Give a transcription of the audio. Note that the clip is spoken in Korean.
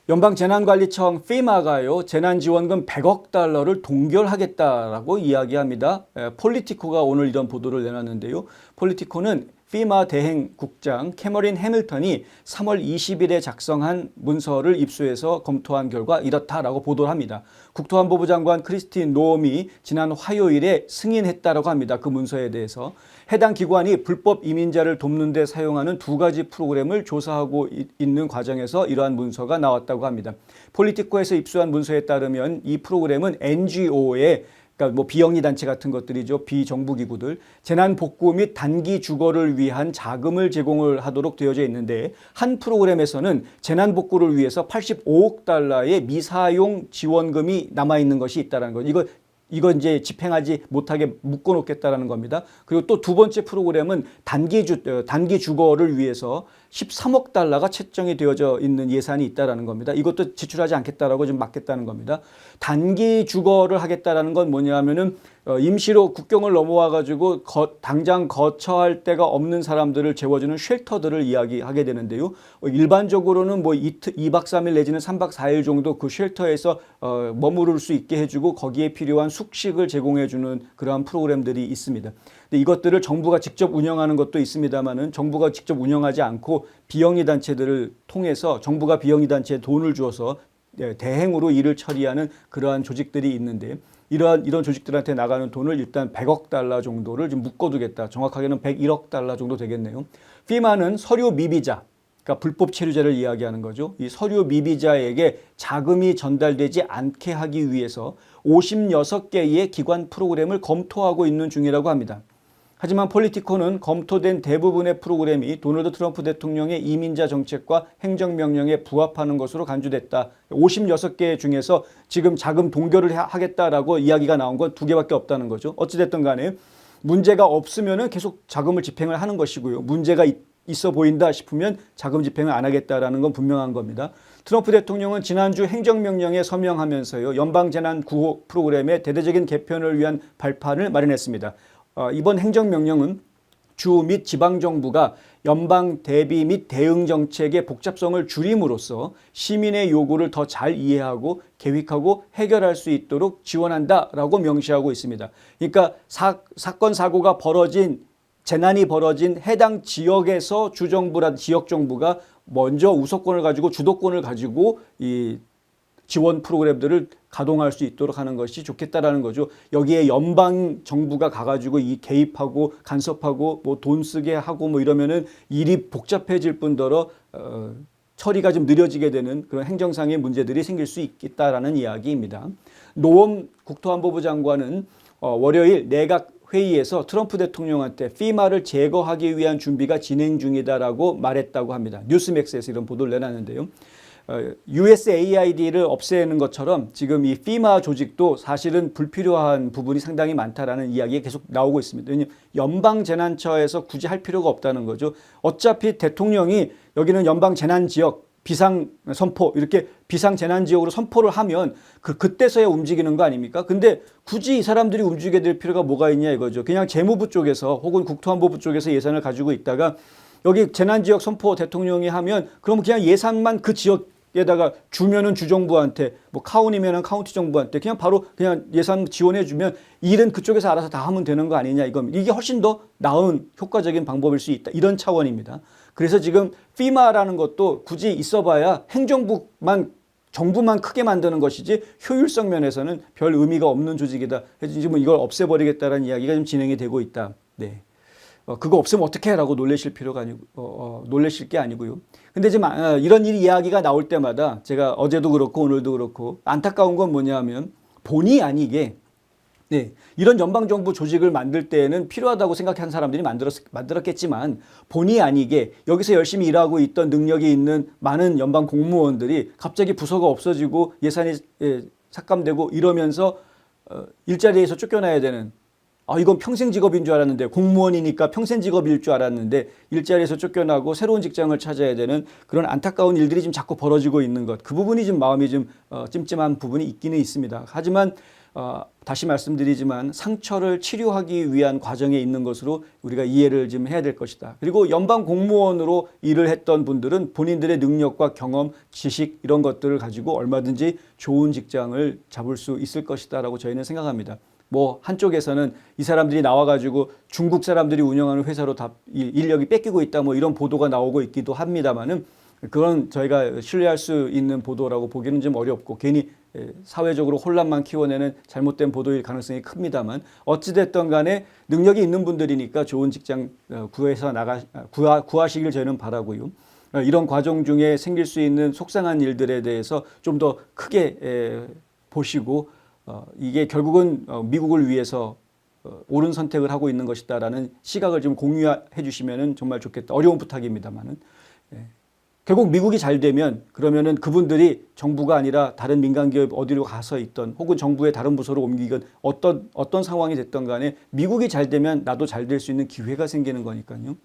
연방재난관리청 FEMA가요, 재난지원금 100억 달러를 동결하겠다라고 이야기합니다. 폴리티코가 오늘 이런 보도를 내놨는데요. 폴리티코는 FEMA 대행국장 캐머린 해밀턴이 3월 20일에 작성한 문서를 입수해서 검토한 결과 이렇다라고 보도를 합니다. 국토안보부 장관 크리스틴 노엄이 지난 화요일에 승인했다라고 합니다. 그 문서에 대해서. 해당 기관이 불법 이민자를 돕는 데 사용하는 두 가지 프로그램을 조사하고 있는 과정에서 이러한 문서가 나왔다고 합니다. 폴리티코에서 입수한 문서에 따르면 이 프로그램은 NGO의 그러니까 뭐 비영리 단체 같은 것들이죠. 비정부 기구들 재난 복구 및 단기 주거를 위한 자금을 제공을 하도록 되어져 있는데 한 프로그램에서는 재난 복구를 위해서 85억 달러의 미사용 지원금이 남아 있는 것이 있다는 거. 이거 이제 집행하지 못하게 묶어놓겠다라는 겁니다. 그리고 또 두 번째 프로그램은 단기 주거를 위해서 13억 달러가 책정이 되어져 있는 예산이 있다라는 겁니다. 이것도 지출하지 않겠다라고 좀 막겠다는 겁니다. 단기 주거를 하겠다라는 건 뭐냐면은 임시로 국경을 넘어와 가지고 당장 거처할 데가 없는 사람들을 재워주는 쉘터들을 이야기하게 되는데요. 일반적으로는 뭐 2박 3일 내지는 3박 4일 정도 그 쉘터에서 머무를 수 있게 해주고 거기에 필요한 숙식을 제공해주는 그러한 프로그램들이 있습니다. 근데 이것들을 정부가 직접 운영하는 것도 있습니다만은 정부가 직접 운영하지 않고 비영리 단체들을 통해서 정부가 비영리 단체에 돈을 주어서 대행으로 일을 처리하는 그러한 조직들이 있는데 이런 조직들한테 나가는 돈을 일단 100억 달러 정도를 좀 묶어두겠다. 정확하게는 101억 달러 정도 되겠네요. FEMA는 서류 미비자, 그러니까 불법 체류자를 이야기하는 거죠. 이 서류 미비자에게 자금이 전달되지 않게 하기 위해서 56개의 기관 프로그램을 검토하고 있는 중이라고 합니다. 하지만 폴리티코는 검토된 대부분의 프로그램이 도널드 트럼프 대통령의 이민자 정책과 행정명령에 부합하는 것으로 간주됐다. 56개 중에서 지금 자금 동결을 하겠다라고 이야기가 나온 건 2개밖에 없다는 거죠. 어찌됐든 간에 문제가 없으면 계속 자금을 집행을 하는 것이고요. 문제가 있어 보인다 싶으면 자금 집행을 안 하겠다라는 건 분명한 겁니다. 트럼프 대통령은 지난주 행정명령에 서명하면서요. 연방재난구호 프로그램의 대대적인 개편을 위한 발판을 마련했습니다. 이번 행정명령은 주 및 지방정부가 연방 대비 및 대응 정책의 복잡성을 줄임으로써 시민의 요구를 더 잘 이해하고 계획하고 해결할 수 있도록 지원한다라고 명시하고 있습니다. 그러니까 사건 사고가 벌어진 재난이 벌어진 해당 지역에서 주정부라 지역정부가 먼저 우선권을 가지고 주도권을 가지고 이 지원 프로그램들을 가동할 수 있도록 하는 것이 좋겠다라는 거죠. 여기에 연방 정부가 가가지고 이 개입하고 간섭하고 뭐 돈 쓰게 하고 뭐 이러면은 일이 복잡해질 뿐더러 처리가 좀 느려지게 되는 그런 행정상의 문제들이 생길 수 있겠다라는 이야기입니다. 노엄 국토안보부 장관은 월요일 내각 회의에서 트럼프 대통령한테 FEMA를 제거하기 위한 준비가 진행 중이다라고 말했다고 합니다. 뉴스맥스에서 이런 보도를 내놨는데요. USAID를 없애는 것처럼 지금 이 FEMA 조직도 사실은 불필요한 부분이 상당히 많다라는 이야기가 계속 나오고 있습니다. 왜냐하면 연방재난처에서 굳이 할 필요가 없다는 거죠. 어차피 대통령이 여기는 연방재난지역 비상선포 이렇게 비상재난지역으로 선포를 하면 그때서야 움직이는 거 아닙니까? 근데 굳이 이 사람들이 움직이게 될 필요가 뭐가 있냐 이거죠. 그냥 재무부 쪽에서 혹은 국토안보부 쪽에서 예산을 가지고 있다가 여기 재난지역 선포 대통령이 하면 그럼 그냥 예산만 그 지역에다가 주면은 주정부한테 뭐 카운티면은 카운티 정부한테 그냥 바로 그냥 예산 지원해 주면 일은 그쪽에서 알아서 다 하면 되는 거 아니냐 이겁니다. 이게 훨씬 더 나은 효과적인 방법일 수 있다. 이런 차원입니다. 그래서 지금 FEMA라는 것도 굳이 있어봐야 정부만 크게 만드는 것이지 효율성 면에서는 별 의미가 없는 조직이다. 그래서 지금 이걸 없애버리겠다는 이야기가 좀 진행이 되고 있다. 네. 그거 없으면 어떡해? 라고 놀라실 필요가 아니고, 놀라실 게 아니고요. 근데 지금 이런 이야기가 나올 때마다 제가 어제도 그렇고 오늘도 그렇고 안타까운 건 뭐냐 하면 본의 아니게 네, 이런 연방정부 조직을 만들 때에는 필요하다고 생각한 사람들이 만들었겠지만 본의 아니게 여기서 열심히 일하고 있던 능력이 있는 많은 연방 공무원들이 갑자기 부서가 없어지고 예산이 삭감되고 이러면서 일자리에서 쫓겨나야 되는 이건 평생 직업인 줄 알았는데 공무원이니까 평생 직업일 줄 알았는데 일자리에서 쫓겨나고 새로운 직장을 찾아야 되는 그런 안타까운 일들이 지금 자꾸 벌어지고 있는 것. 그 부분이 좀 마음이 좀 찜찜한 부분이 있기는 있습니다. 하지만 다시 말씀드리지만 상처를 치료하기 위한 과정에 있는 것으로 우리가 이해를 좀 해야 될 것이다. 그리고 연방 공무원으로 일을 했던 분들은 본인들의 능력과 경험, 지식 이런 것들을 가지고 얼마든지 좋은 직장을 잡을 수 있을 것이다라고 저희는 생각합니다. 뭐 한쪽에서는 이 사람들이 나와가지고 중국 사람들이 운영하는 회사로 다 인력이 뺏기고 있다 뭐 이런 보도가 나오고 있기도 합니다만은 그건 저희가 신뢰할 수 있는 보도라고 보기는 좀 어렵고 괜히 사회적으로 혼란만 키워내는 잘못된 보도일 가능성이 큽니다만 어찌됐든 간에 능력이 있는 분들이니까 좋은 직장 구해서 구하시길 저희는 바라고요. 이런 과정 중에 생길 수 있는 속상한 일들에 대해서 좀 더 크게 보시고 이게 결국은 미국을 위해서 옳은 선택을 하고 있는 것이다라는 시각을 좀 공유해 주시면 정말 좋겠다. 어려운 부탁입니다만은. 결국 미국이 잘 되면 그러면은 그분들이 정부가 아니라 다른 민간 기업 어디로 가서 있던 혹은 정부의 다른 부서로 옮기건 어떤 상황이 됐던 간에 미국이 잘 되면 나도 잘 될 수 있는 기회가 생기는 거니까요.